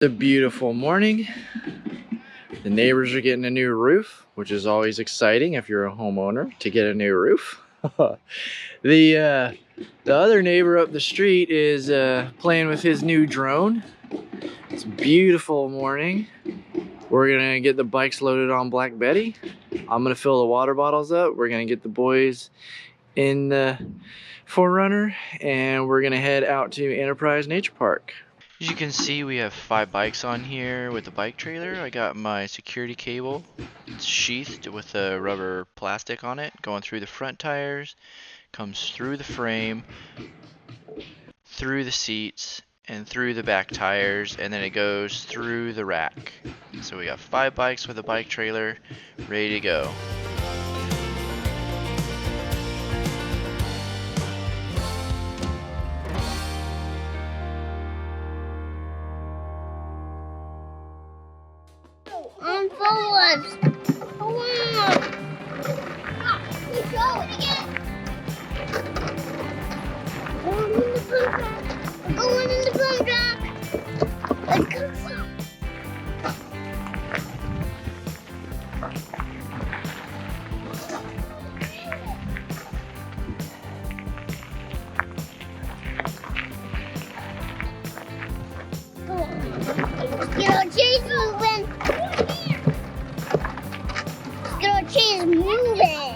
It's a beautiful morning. The neighbors are getting a new roof, which is always exciting if you're a homeowner to get a new roof. The other neighbor up the street is playing with his new drone. It's a beautiful morning. We're gonna get the bikes loaded on Black Betty. I'm gonna fill the water bottles up. We're gonna get the boys in the 4Runner and we're gonna head out to Enterprise Nature Park. As you can see, we have 5 bikes on here with the bike trailer. I got my security cable. It's sheathed with a rubber plastic on it, going through the front tires, comes through the frame, through the seats, and through the back tires, and then it goes through the rack. So we got 5 bikes with a bike trailer, ready to go. Forwards. Come on. Let's go again. Going in the boom truck. We're going in the boom truck. Let's go. Get our cheese moving. Get our cheese moving.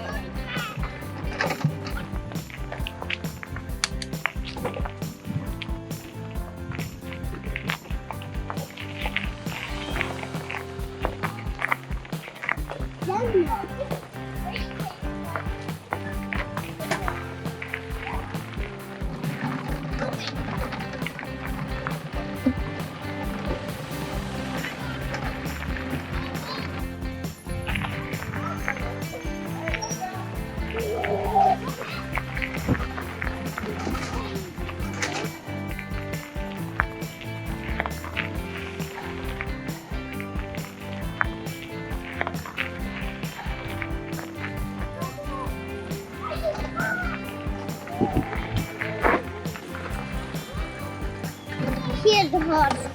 Here's the hard stuff.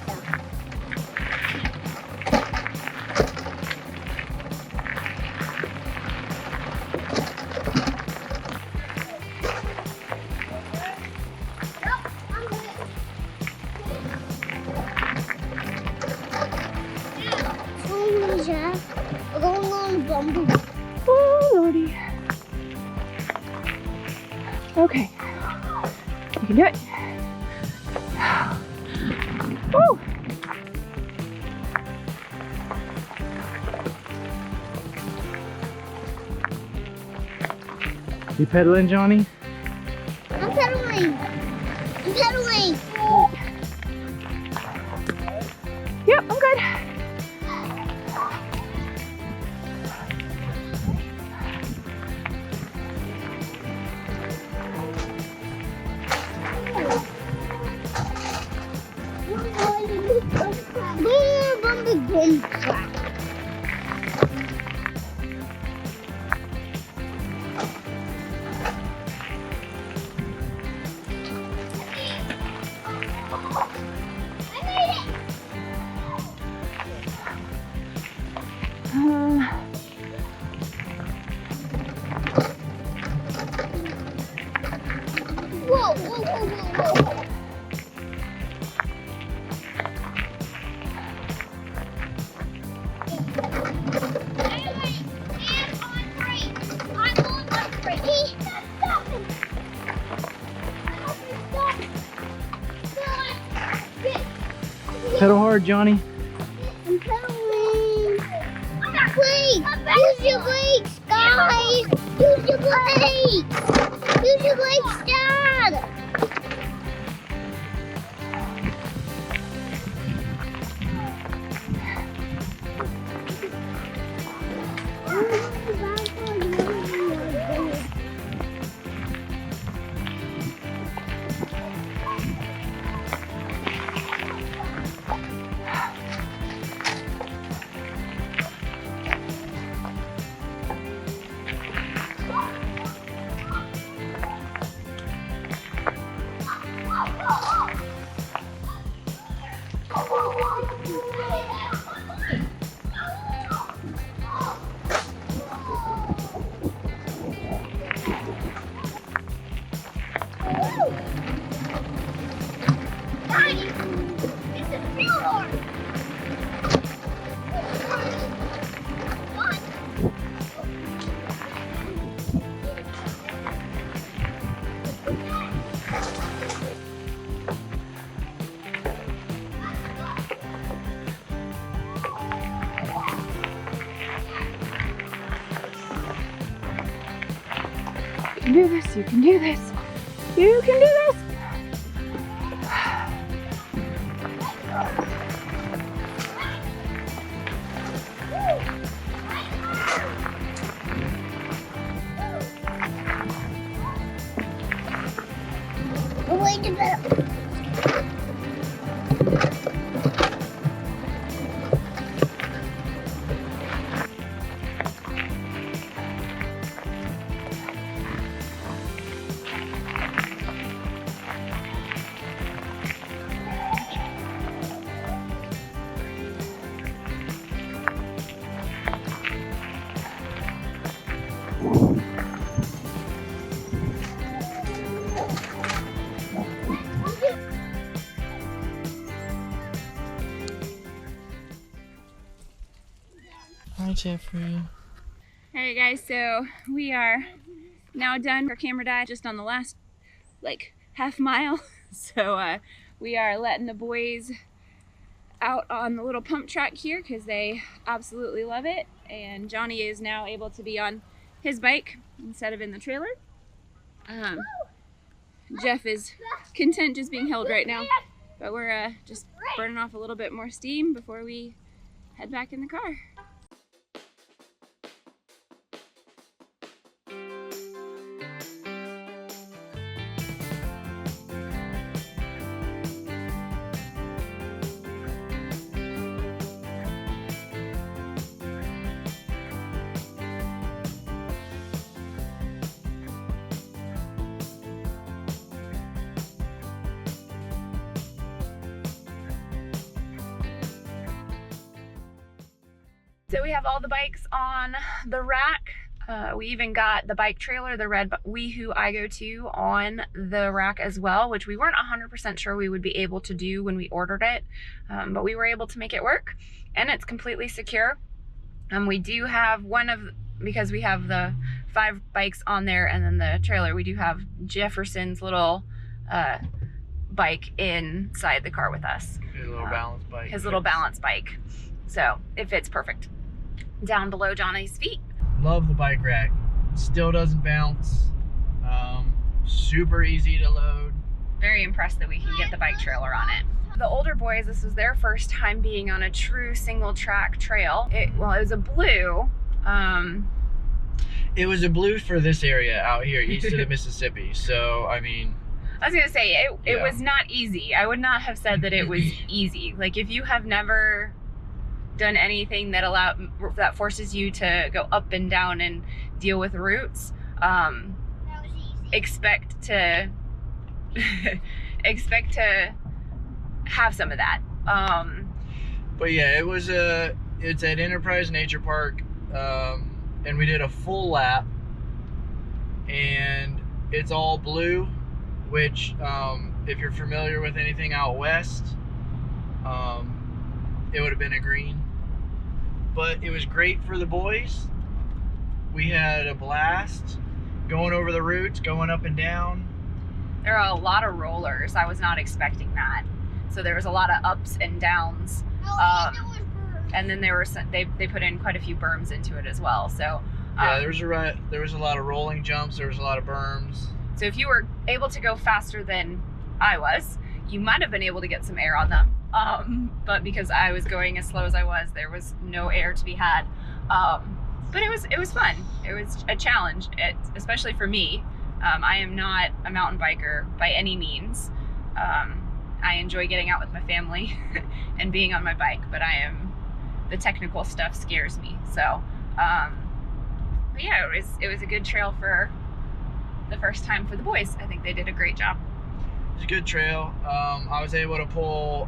We're going on the bumblebee. Oh, Lordy. Okay. You can do it. Woo! You pedaling, Johnny? I'm pedaling. I'm pedaling. Yep, I'm good. Boom track. Whoa, whoa, whoa, whoa, whoa. Pedal hard, Johnny. I'm pedaling. Wait, use your brakes, guys. Use your brakes. Use your brakes, Dad. can do this. You can do this. You can do this. Wait a minute. Hi, Jeffrey. Alright guys, so we are now done. Our camera died just on the last like half mile. So we are letting the boys out on the little pump track here because they absolutely love it. And Johnny is now able to be on his bike instead of in the trailer. Jeff is content just being held right now, but we're just burning off a little bit more steam before we head back in the car. So we have all the bikes on the rack. We even got the bike trailer, the red Wee-Hoo I Go To, on the rack as well, which we weren't 100% sure we would be able to do when we ordered it, but we were able to make it work, and it's completely secure. We do have because we have the 5 bikes on there and then the trailer, we do have Jefferson's little bike inside the car with us. His little balance bike. His little balance bike. So it fits perfect down below Johnny's feet. Love the bike rack. Still doesn't bounce. Super easy to load. Very impressed that we can get the bike trailer on it. The older boys, this was their first time being on a true single track trail. It was a blue. It was a blue for this area out here east of the Mississippi. So, I mean, I was gonna say, it was not easy. I would not have said that it was easy. Like, if you have never done anything that forces you to go up and down and deal with routes, expect to have some of that. But yeah, it's at Enterprise Nature Park, and we did a full lap, and it's all blue, which if you're familiar with anything out west, it would have been a green. But it was great for the boys. We had a blast going over the routes, going up and down. There are a lot of rollers. I was not expecting that. So there was a lot of ups and downs. And then they put in quite a few berms into it as well. So yeah, there was a lot of rolling jumps. There was a lot of berms. So if you were able to go faster than I was, you might have been able to get some air on them. But because I was going as slow as I was, there was no air to be had. But it was fun. It was a challenge, especially for me. I am not a mountain biker by any means. I enjoy getting out with my family and being on my bike, but the technical stuff scares me. So, but yeah, it was a good trail for the first time for the boys. I think they did a great job. It was a good trail. I was able to pull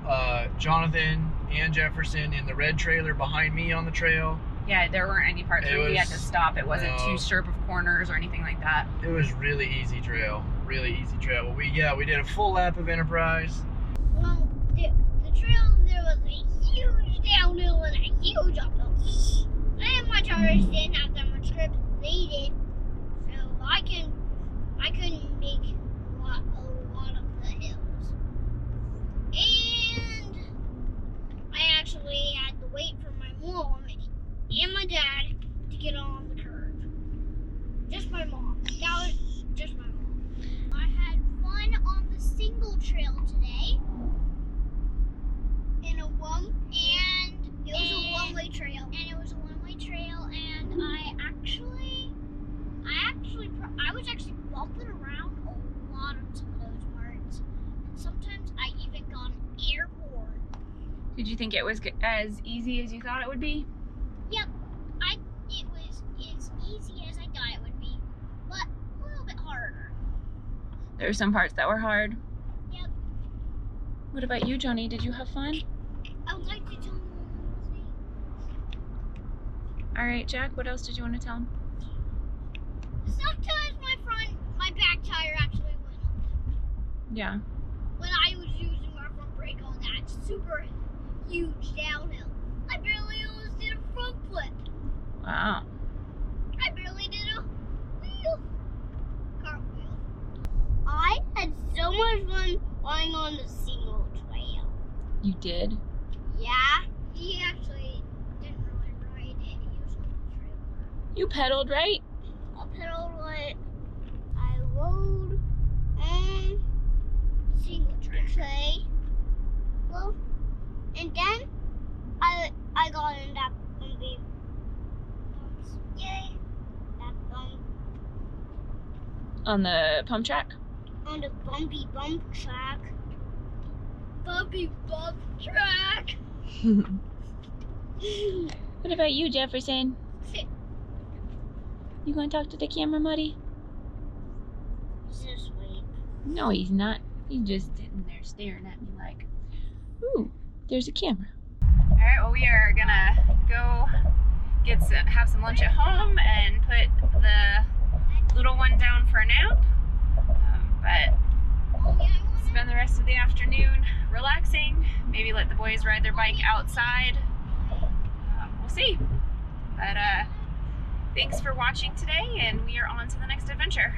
Jonathan and Jefferson in the red trailer behind me on the trail. Yeah, there weren't any parts where we had to stop. It wasn't too sharp of corners or anything like that. It was really easy trail. Well, we did a full lap of Enterprise. Well, the trail, there was a huge downhill and a huge uphill. I have my tires didn't have that much grip they did, so I couldn't make a lot of the hills. And I actually had to wait for my mom and my dad to get on the curve. Just my mom. Just my mom. I had fun on the single trail today. It was a one-way trail. And it was a one-way trail, and I was actually bumping around a lot of some of those parts. And sometimes I even got airborne. Did you think it was as easy as you thought it would be? Yep, it was as easy as I thought it would be, but a little bit harder. There were some parts that were hard. Yep. What about you, Johnny? Did you have fun? I would like to tell them one thing. All right, Jack, what else did you want to tell him? Sometimes my back tire actually went off Yeah. when I was using my front brake on that super huge downhill. I barely almost did a front flip. Wow. I barely did a cartwheel. I had so much fun going on the single trail. You did? Yeah, he actually didn't really ride it. He was on the trailer. You pedaled, right? I pedaled it. I rode on Singletrack. Okay. Well, and then I got in that bumpy bumps. Yay! That bump On the pump track? on the bumpy bump track. Bumpy bump track. What about you, Jefferson? Sit. You gonna talk to the camera, Muddy? He's asleep. No, he's not. He's just sitting there staring at me like, ooh, there's a camera. All right, well, we are gonna go have some lunch at home and put the little one down for a nap. But spend the rest of the afternoon relaxing, maybe let the boys ride their bike outside. We'll see. But thanks for watching today, and we are on to the next adventure.